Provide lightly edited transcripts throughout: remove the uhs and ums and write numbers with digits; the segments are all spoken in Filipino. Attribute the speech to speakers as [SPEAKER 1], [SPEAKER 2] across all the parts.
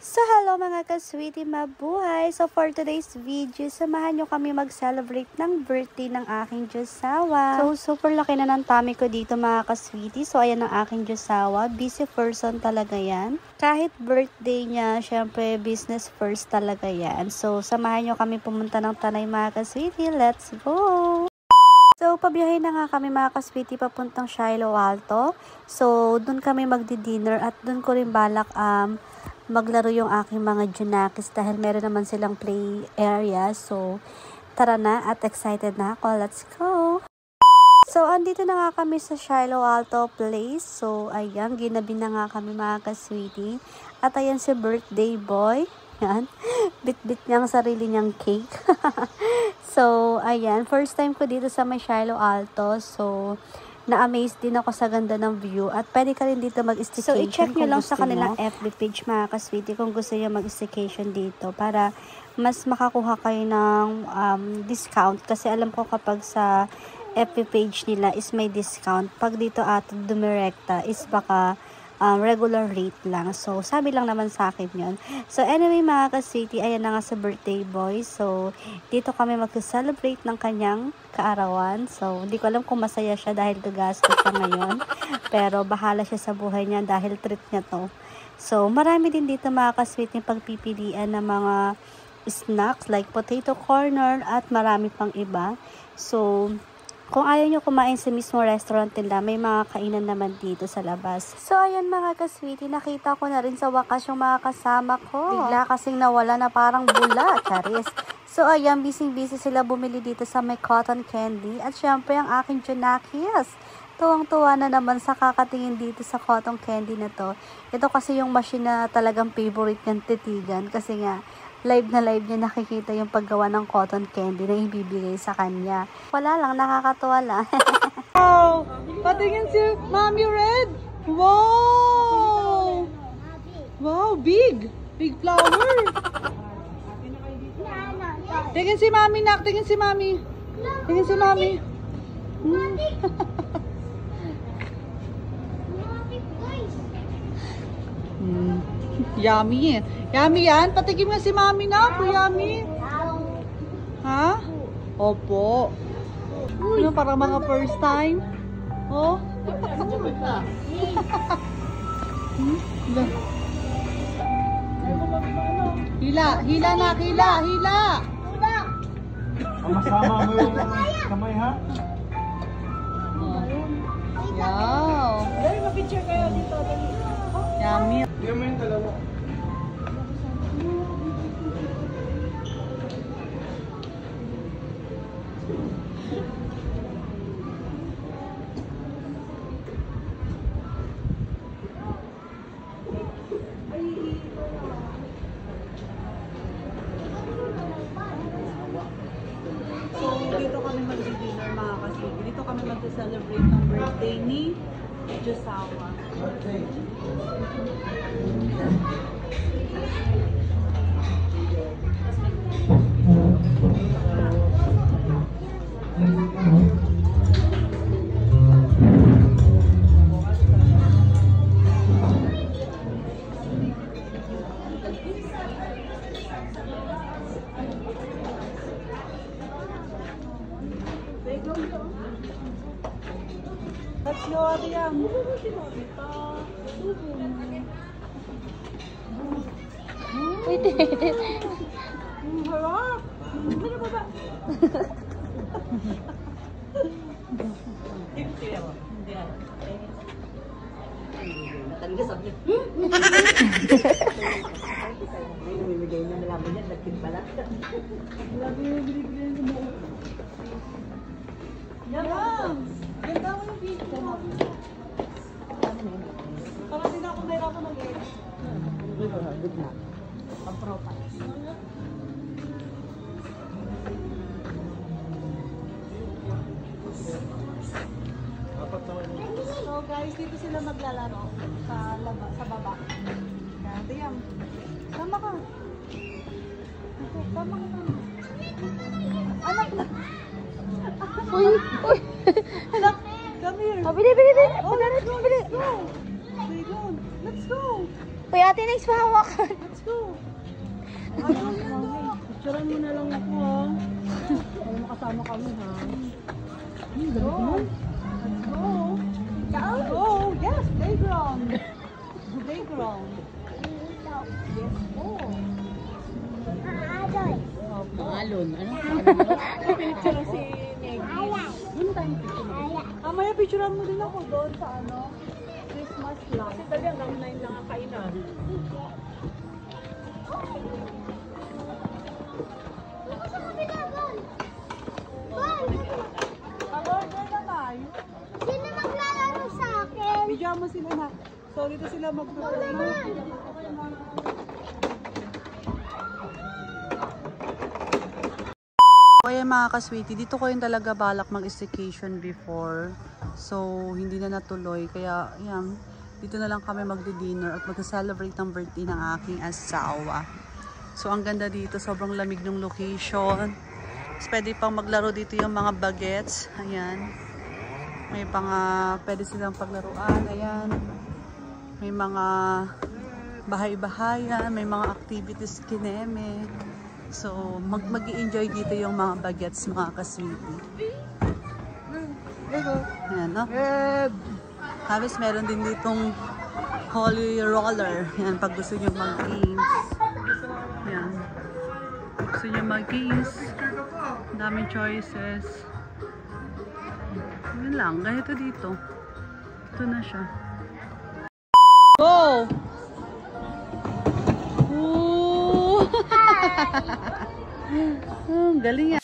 [SPEAKER 1] So, hello mga ka-sweetie, mabuhay! So, for today's video, samahan nyo kami mag-celebrate ng birthday ng aking Diyosawa. So, super laki na ng tummy ko dito mga ka-sweetie. So, ayan ang aking Diyosawa. Busy person talaga yan. Kahit birthday niya, syempre, business first talaga yan. So, samahan nyo kami pumunta ng Tanay mga ka-sweetie. Let's go! So, pabiyahe na nga kami mga ka-sweetie papuntang Shiloh Alto. So, dun kami magdi-dinner at dun ko rin balak maglaro yung aking mga Junakis dahil meron naman silang play area. So, tara na at excited na ako. Let's go! So, andito na nga kami sa Shiloh Alto Place. So, ayan, ginabi na nga kami mga ka-sweetie. At ayan si birthday boy. Yan. Bit-bit niyang sarili niyang cake. So, ayan. First time ko dito sa may Shiloh Alto. So, na-amaze din ako sa ganda ng view. At pwede ka rin dito mag-staycation. So, i-check nyo lang sa kanilang FB page mga ka-sweetie kung gusto nyo mag-staycation dito para mas makakuha kayo ng discount. Kasi alam ko kapag sa FB page nila is may discount. Pag dito at dumirekta is baka regular rate lang. So, sabi lang naman sa akin yun. So, anyway mga ka-sweetie, ayan na nga sa birthday boy. So, dito kami mag-celebrate ng kanyang kaarawan. So, hindi ko alam kung masaya siya dahil gagastos siya ngayon. Pero, bahala siya sa buhay niya dahil treat niya to. So, marami din dito mga ka-sweetie pagpipilian ng mga snacks like potato corner at marami pang iba. So, kung ayaw nyo kumain sa mismo restaurant nila, may mga kainan naman dito sa labas. So, ayan mga ka-sweetie, nakita ko na rin sa wakas yung mga kasama ko. Bigla kasing nawala na parang bula, charis. So, ayan, busy-busy sila bumili dito sa may cotton candy. At syempre, ang aking Junakis. Tuwang-tuwa na naman sa kakatingin dito sa cotton candy na to. Ito kasi yung machine na talagang favorite niyang titigan. Kasi nga, live na live niya nakikita yung paggawa ng cotton candy na ibibigay sa kanya. Wala lang, nakakatuwa lang.
[SPEAKER 2] Wow! Patingin si Mommy Red! Wow! Wow, big! Big flower! Tingin si Mommy, nak! Tingin si Mommy! Tingin si Mommy! Yummy eh. Yummy yan. Patikim nga si Mami na. Yummy. Ha? Opo. Ano, parang mga first time. Oh. Hila. Hila na. Hila. Hila.
[SPEAKER 3] Masama mo yung kamay ha?
[SPEAKER 2] Yaw.
[SPEAKER 4] Dali, ma-picture kayo dito.
[SPEAKER 2] Yummy.
[SPEAKER 3] Hindi mo yung dalawa.
[SPEAKER 2] Dito kami mag-dinner mga kasibig. Dito kami mag-celebrate ng birthday ni Diyosawa. Let's go, Adiyam.
[SPEAKER 1] Wait.
[SPEAKER 2] Harap. Ano ba ba?
[SPEAKER 4] Namimigay na malaman niya, nagkin pala.
[SPEAKER 2] Yan! Ganda mo yung video. Parang din ako nahirapan mag-edit.
[SPEAKER 4] Good na. Pag-profile.
[SPEAKER 2] So guys, dito sila maglalaro sa baba. Adiyam. Sama ka. Sama ka. Anak na.
[SPEAKER 1] Uy! Uy!
[SPEAKER 2] Anak, come here.
[SPEAKER 1] Oh, bili!
[SPEAKER 2] Oh, let's go. Let's go. Let's go.
[SPEAKER 1] Uy, Ate Nix, mahawakan.
[SPEAKER 2] Let's go. Picturean mo na lang ako ha. Para makasama kami ha. Go. Let's go. Go. Yes, playground. Playground. Yes, go.
[SPEAKER 4] Pangalon. Ano?
[SPEAKER 2] Pinicture si Negi. Doon tayo picture. Maya picturean mo din ako doon sa ano. Christmas light. Kasi talaga hanggang 9 lang ang kainan. Pag-order na tayo.
[SPEAKER 1] Sino maglalaro sa akin?
[SPEAKER 2] Bigyan mo sila na. So dito sila mag-order. Kaya mga ka-sweetie, dito ko yung talaga balak mag-staycation before. So, hindi na natuloy. Kaya, yan, dito na lang kami magdi-dinner at mag-celebrate ng birthday ng aking asawa. So, ang ganda dito. Sobrang lamig ng location. Tapos, pwede pang maglaro dito yung mga bagets. Ayan. May pwede silang paglaruan. Ayan. May mga bahay-bahayan. May mga activities kineme. So, mag-i-enjoy dito yung mga bagets, mga ka-sweetie. Ayan, no? Tapos meron din ditong holy roller. Ayan, pag gusto nyo mag-games. Ayan. Gusto nyo mag-games. Daming choices. Yun lang, ganito dito. Ito na siya. Go! Galing yan.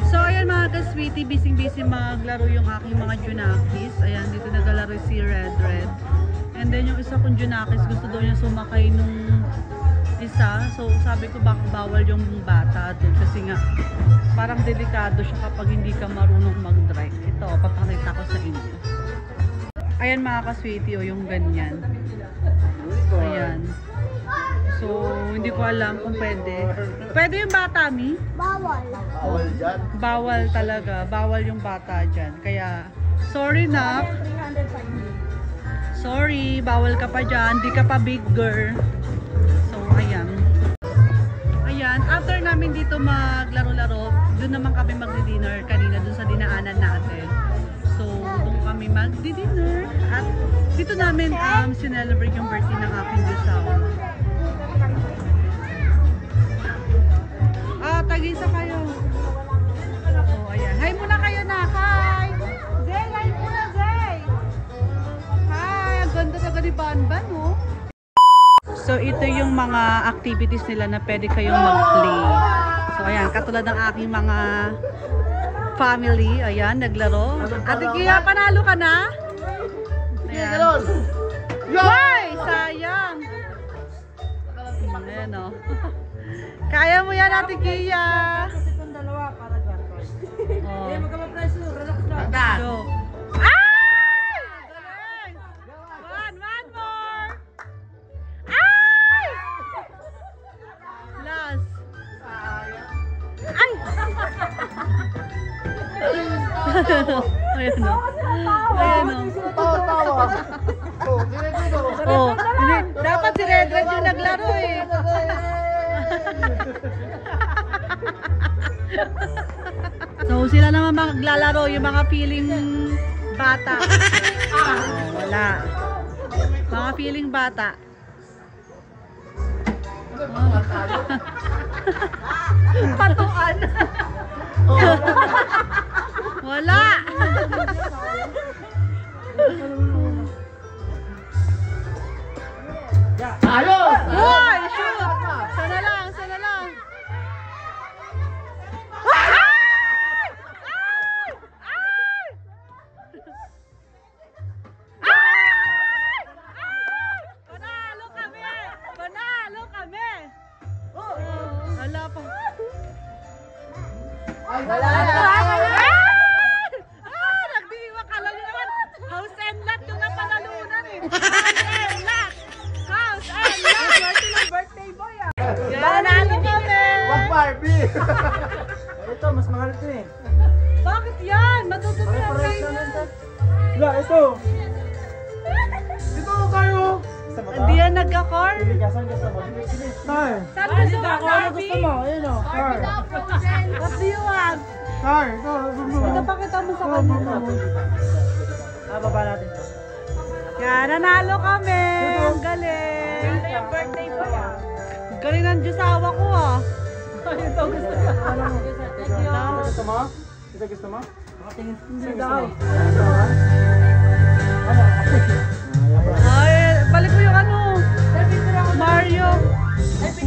[SPEAKER 2] So ayan mga ka-sweetie, busy maglaro yung aking mga junakis. Ayan, dito naglalaro si Red. And then yung isa kong junakis, gusto daw niya sumakay nung isa. So sabi ko baka bawal yung bata doon kasi nga parang delikado siya kapag hindi ka marunong mag-drive. Ito, papakita ko sa inyo. Ayan mga ka-sweetie, yung ganyan. Ayan. So hindi ko alam kung pwede. Pwede yung bata, Mi?
[SPEAKER 1] Bawal.
[SPEAKER 3] Bawal dyan.
[SPEAKER 2] Bawal talaga. Bawal yung bata dyan. Kaya, sorry na. Sorry, bawal ka pa dyan. Di ka pa big girl. So, ayan. Ayan, after namin dito maglaro-laro, doon naman kami magdi-dinner kanina doon sa dinaanan natin. So, doon kami magdi-dinner. At dito namin sinelebrate yung birthday ng aking asawa. Tag-isa kayo. Oh, ayan. Hi muna kayo na. Hi! Zay, hi muna, Zay! Hi! Ang ganda talaga ni Banban, oh. So, ito yung mga activities nila na pwede kayong mag-play. So, ayan. Katulad ng aking mga family. Ayan, naglaro. Ate Kia, panalo ka na? Ayan. Why? Sayang! Ayan, oh. Kaya mo yan, Ate Kia!
[SPEAKER 4] Kasi itong dalawa para dyan.
[SPEAKER 2] Oh.
[SPEAKER 4] Eh, magkama-preso. Relax lang.
[SPEAKER 2] Go. Ay! Galing! One more! Ay! Last. Ay! Ayan o. Ayan o.
[SPEAKER 3] Tawa. Oh, diretso.
[SPEAKER 2] Oh, dapat si Red yung naglaro eh. So sila naman maglalaro yung mga feeling bata. Oh, wala. Mga feeling bata. Oh. Patuan. Wala.
[SPEAKER 3] Ayos!
[SPEAKER 2] Hoy, shoot! Sana lang, sana lang. Ay! Ay! Ay! Ay! Ay! Panalo kami! Panalo kami! Oh, wala pa.
[SPEAKER 3] Ay,
[SPEAKER 2] Wala! Ay! Ah! Nagdiwa ka lang naman. House and lot yung napanalunan eh.
[SPEAKER 3] Barbie!
[SPEAKER 5] Ito, mas mahal ito eh.
[SPEAKER 2] Bakit yan? Matututunan kayo yan.
[SPEAKER 5] Wala, ito.
[SPEAKER 3] Ito kayo!
[SPEAKER 2] Hindi yan nagka-car?
[SPEAKER 5] Saan gusto mo? Car.
[SPEAKER 2] Saan gusto mo,
[SPEAKER 5] Ano
[SPEAKER 2] Barbie?
[SPEAKER 5] gusto mo? Ayun o. Car.
[SPEAKER 2] What do you want?
[SPEAKER 5] Car. Ito.
[SPEAKER 2] Ito pakita mo sa kanila.
[SPEAKER 5] Baba natin ito.
[SPEAKER 2] Yan, nanalo kami. Ang galing.
[SPEAKER 4] Ano yung birthday mo yan?
[SPEAKER 2] Galing ng Diyosawa ko ah. Ito gusto ko.
[SPEAKER 5] Gusto mo? Ito gusto mo?
[SPEAKER 2] Hindi daw. Ay, balik mo yung ano. Mario.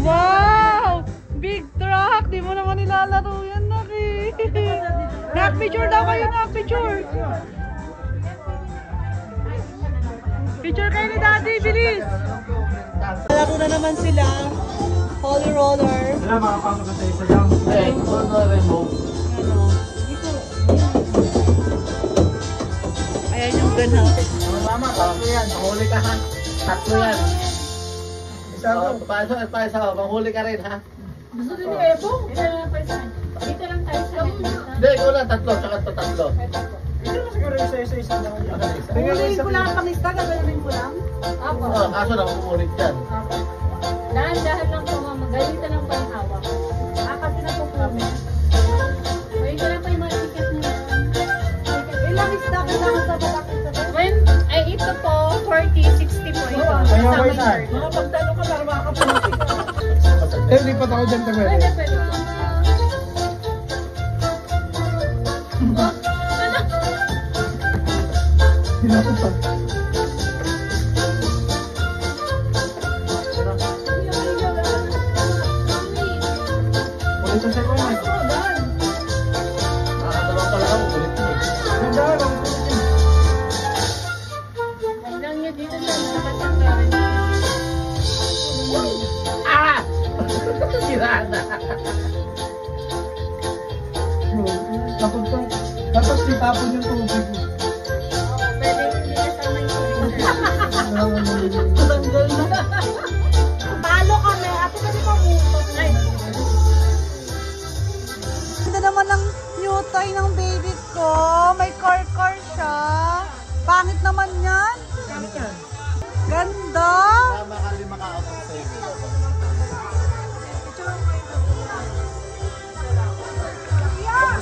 [SPEAKER 2] Wow! Big truck! Di mo naman nilalaro yan, Naki. Nak-picture daw kayo, nak-picture. Picture kayo ni Daddy, bilis! Laro na naman sila. Holy roller.
[SPEAKER 5] Wala, makapasok ka sa isa dyan.
[SPEAKER 2] Ano? Ayan yung ganaw.
[SPEAKER 3] Mama, tatlo yan. Panghuli ka ha. Tatlo yan. Paisa, panghuli ka rin ha.
[SPEAKER 4] Gusto din ni Ebo? Dito lang tayo sa
[SPEAKER 3] Hindi, ikaw lang tatlo, tsaka ito tatlo.
[SPEAKER 5] Ito na siguro isa lang.
[SPEAKER 2] Huliin ko lang ang pangista, gagawin ko lang.
[SPEAKER 4] Apo.
[SPEAKER 3] Kaso na umulit yan.
[SPEAKER 4] Dahan-dahan lang po, mama. Ganito lang po yung hawak. Kasi napupunin. Ngayon ko lang po yung mga ticket na
[SPEAKER 2] Ilang isda kailangan sa balakit sa
[SPEAKER 4] When, ay ito po, 40, 60 po ito.
[SPEAKER 5] Kaya ko
[SPEAKER 4] Kasama
[SPEAKER 5] isa.
[SPEAKER 4] yung
[SPEAKER 5] Makapagtalo ka para makakapunin. Eh, lipat ako dyan tabi.
[SPEAKER 4] Pwede, pwede.
[SPEAKER 5] Pinapupag. Ulit ang second one.
[SPEAKER 3] Nakakadalawa pa lang ako, ulit mo.
[SPEAKER 5] Ang dahil, ang ulit yun.
[SPEAKER 4] Huwag lang nyo dito lang. Nakatanggalan.
[SPEAKER 3] Ah! Sira na.
[SPEAKER 5] Dapat itapon yung tubig.
[SPEAKER 4] Pwede hindi kasama yung tubig.
[SPEAKER 2] Tanggal na. Talo kami. Ate kasi pamutot.
[SPEAKER 4] Ay,
[SPEAKER 2] Ganda naman ng new toy ng baby ko. May car siya. Pangit naman yan. Ganda.
[SPEAKER 3] Tama ka lima ka ako sa iyo.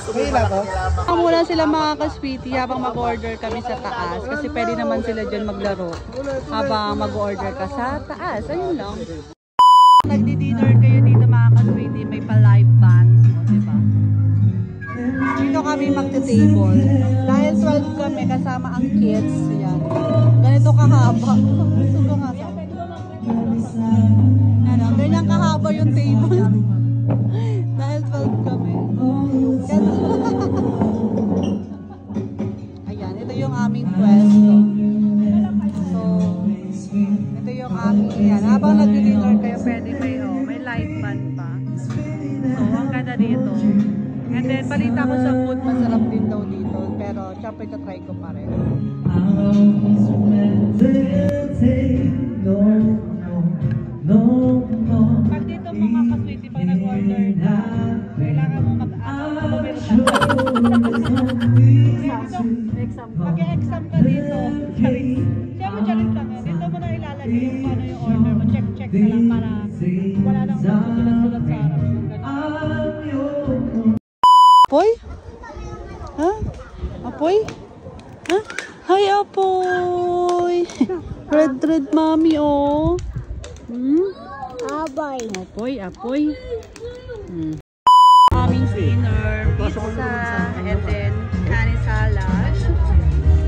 [SPEAKER 5] Kailan ko?
[SPEAKER 2] Muna sila mga ka-sweetie habang mag-order kami sa taas. Kasi pwede naman sila dyan maglaro. Habang mag-order ka sa taas. Ayun lang. Nagdi-dinner kayo dito mga ka-sweetie. May pa-live band. O, diba? Dito kami magte-table. Dahil 12 kami kasama ang kids. Yan. Ganito kahaba. Sugo nga sa. Ano, ganyan kahaba yung table. Dahil 12 kami. Ayan, ito yung aming pwesto. So, ito yung aming, ayan. Habang nag-dinner kayo, pwede may light band pa. So, ang ganda dito. And then, balita ko sa food, masarap din daw dito. Pero, syempre, try ko pa rin. Pag dito mga ka-sweetie, pag nag-order na, kailangan mo mag-exam ka dito. Charis. Siyempre, charis lang yan. Dito mo na ilalagay yung paano yung order mo. Check na lang para wala nang sulat-sulat sa harap. Apoy? Ha? Apoy? Ha? Hi, Apoy! Red mommy, oh. Apoy. Aming dinner, pizza, and then kanin salad,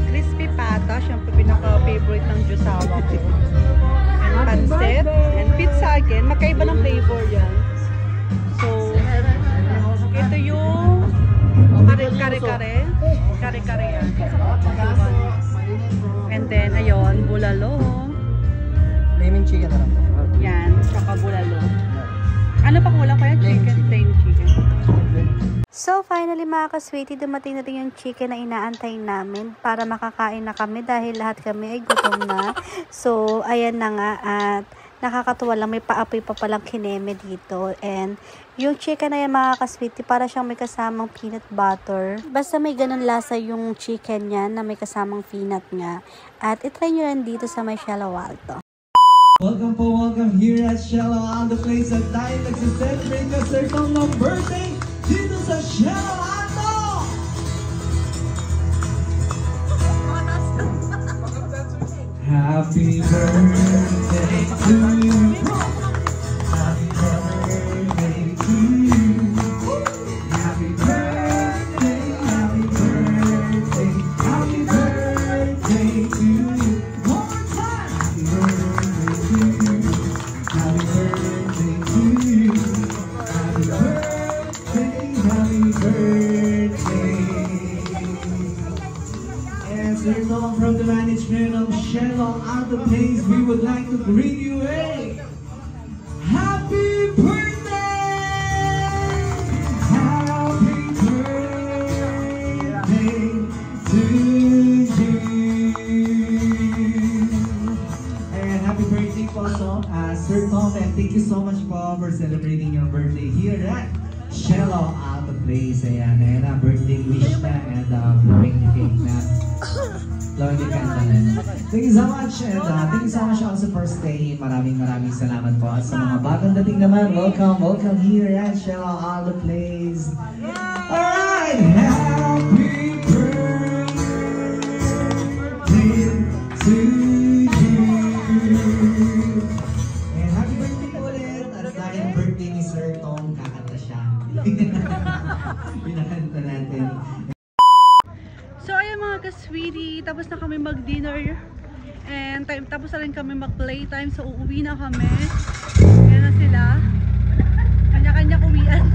[SPEAKER 2] crispy pata, syempre pinaka-favorite ng Diyosawa ko. And pancit, and pizza again. Magkaiba ng flavor yan. So, ito yung kare-kare yan. And then, ayun, bulalo.
[SPEAKER 5] Lemon chicken na lang.
[SPEAKER 2] Yan, tsaka bulalo. Ano pa kulang kaya? Chicken, plain chicken.
[SPEAKER 1] So, finally mga ka-sweetie, dumating na rin yung chicken na inaantay namin para makakain na kami dahil lahat kami ay gutom na. So, ayan na nga at Nakakatuwa lang, may paapoy pa palang kineme dito. And yung chicken na yan mga ka-sweetie, para siyang may kasamang peanut butter. Basta may ganun lasa yung chicken yan na may kasamang peanut nga. At itry nyo yan dito sa may Cielo Alto.
[SPEAKER 5] Welcome po, welcome here at Cielo Alto Place at tayo nagsiselebrate na Sir Tom ng birthday dito sa Cielo Alto! Happy birthday to you. Happy birthday to you. Happy birthday, happy birthday, happy birthday to you. One more time. Happy birthday to you. Happy birthday to you. Happy birthday, happy birthday. And Sir Tom from the management of Cielo Alto Place, we would like to greet you a happy birthday! Happy birthday to you! And happy birthday po so, Sir Tom, and thank you so much po for celebrating your birthday here at Cielo Alto Place. Ayan, birthday wish na and blowing the cake na. Blowing the candle. Thank you so much and thank you so much also for staying. Maraming salamat po. At sa mga bagong dating naman, welcome here at Cielo Alto Place. Alright! Happy birthday to you! And happy birthday po ulit. At dahil birthday ni Sir Tom, kakanta siya. Pinakanta natin.
[SPEAKER 2] So ayun mga ka-sweetie, tapos na kami mag-dinner and tapos na rin kami mag-playtime, so uuwi na kami. Ayan na sila, kanya-kanya uwian.